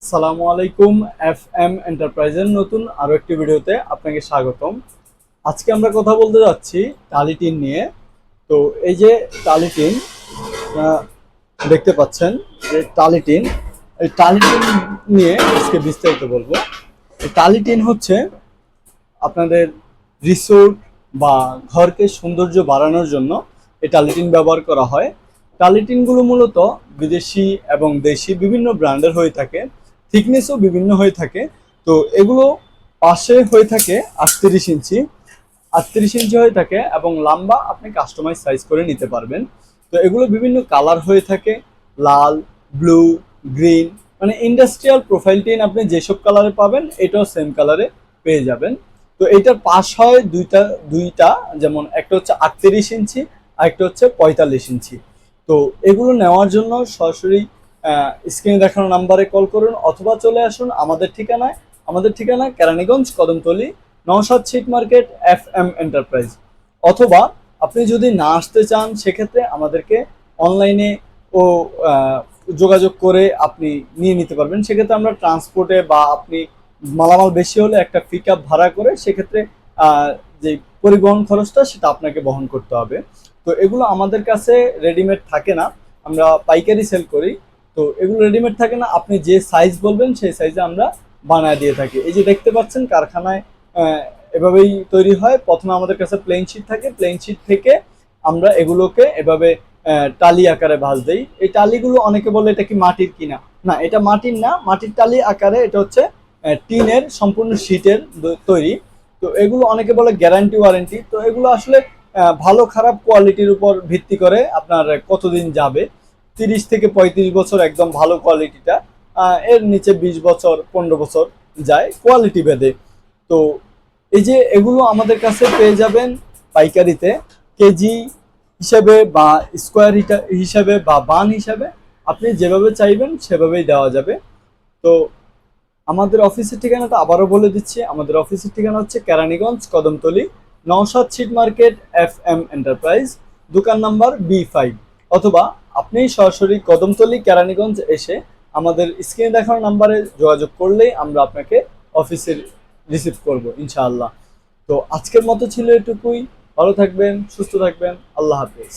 আসসালামু আলাইকুম। এফএম এন্টারপ্রাইজের নতুন আরো একটি ভিডিওতে আপনাকে স্বাগতম। আজকে আমরা কথা বলতে যাচ্ছি টালি টিন নিয়ে। তো এই যে টালি টিন আহ, দেখতে পাচ্ছেন যে টালি টিন, এই টালি টিন নিয়ে আজকে বিস্তারিত বলবো। এই টালি টিন হচ্ছে আপনাদের রিসোর্ট বা ঘরকে সৌন্দর্য বাড়ানোর জন্য এই টালিটিন ব্যবহার করা হয়। টালিটিনগুলো মূলত বিদেশি এবং দেশি বিভিন্ন ব্র্যান্ডের হয়ে থাকে, থিকনেসও বিভিন্ন হয়ে থাকে। তো এগুলো পাশে হয়ে থাকে 38 ইঞ্চি, 38 ইঞ্চি হয়ে থাকে এবং লম্বা আপনি কাস্টমাইজ সাইজ করে নিতে পারবেন। তো এগুলো বিভিন্ন কালার হয়ে থাকে, লাল, ব্লু, গ্রিন, মানে ইন্ডাস্ট্রিয়াল প্রোফাইল টিন আপনি যেসব কালারে পাবেন এটাও সেম কালারে পেয়ে যাবেন। তো এটার পাশ হয় দুইটা দুইটা, যেমন একটা হচ্ছে 38 ইঞ্চি আর একটা হচ্ছে 45 ইঞ্চি। তো এগুলো নেওয়ার জন্য সরাসরি স্ক্রিনে দেখানো নাম্বারে কল করুন অথবা চলে আসুন আমাদের ঠিকানায়। আমাদের ঠিকানা কেরানীগঞ্জ, কদমতলী, নওশাদ ছিট মার্কেট, এফএম এন্টারপ্রাইজ। অথবা আপনি যদি না আসতে চান সেক্ষেত্রে আমাদেরকে অনলাইনে ও যোগাযোগ করে আপনি নিয়ে নিতে পারবেন। সেক্ষেত্রে আমরা ট্রান্সপোর্টে বা আপনি মালামাল বেশি হলে একটা পিক আপ ভাড়া করে সেক্ষেত্রে যে পরিবহন খরচটা সেটা আপনাকে বহন করতে হবে। তো এগুলো আমাদের কাছে রেডিমেড থাকে না, আমরা পাইকারি সেল করি। তো এগুলো রেডিমেড থাকে না, আপনি যে সাইজ বলবেন সেই সাইজে আমরা বানায় দিয়ে থাকি। এই যে দেখতে পাচ্ছেন কারখানায় আহ, এভাবেই তৈরি হয়। প্রথমে আমাদের কাছে প্লেন শিট থাকে, প্লেন শিট থেকে আমরা এগুলোকে এভাবে টালি আকারে ভাঁজ দেই। এই টালিগুলো অনেকে বলে এটা কি মাটির কিনা, না এটা মাটির না, মাটির টালি আকারে এটা হচ্ছে টিনের সম্পূর্ণ শীটের তৈরি। তো এগুলো অনেকে বলে গ্যারান্টি ওয়ারেন্টি, তো এগুলো আসলে ভালো খারাপ কোয়ালিটির উপর ভিত্তি করে আপনার কতদিন যাবে। 30 থেকে 35 বছর একদম ভালো কোয়ালিটিটা, এর নিচে 20 বছর 15 বছর যায় কোয়ালিটি ভেদে। তো এই যে এগুলো আমাদের কাছে পেয়ে যাবেন পাইকারিতে, কেজি হিসাবে বা স্কোয়ার হিসাবে বা বান হিসাবে, আপনি যেভাবে চাইবেন সেভাবেই দেওয়া যাবে। তো আমাদের অফিসের ঠিকানাটা আবারও বলে দিচ্ছি। আমাদের অফিসের ঠিকানা হচ্ছে কেরানীগঞ্জ, কদমতলী, নওশাদ ছিট মার্কেট, এফএম এন্টারপ্রাইজ, দোকান নাম্বার B5। অথবা আপনি সরাসরি কদমতলী কেরানীগঞ্জ এসে আমাদের স্ক্রিনে দেখানো নাম্বারে যোগাযোগ করলেই আমরা আপনাকে অফিসে রিসিভ করব ইনশাআল্লাহ। তো আজকের মতো ছিল এটুকুই। ভালো থাকবেন, সুস্থ থাকবেন, আল্লাহ হাফেজ।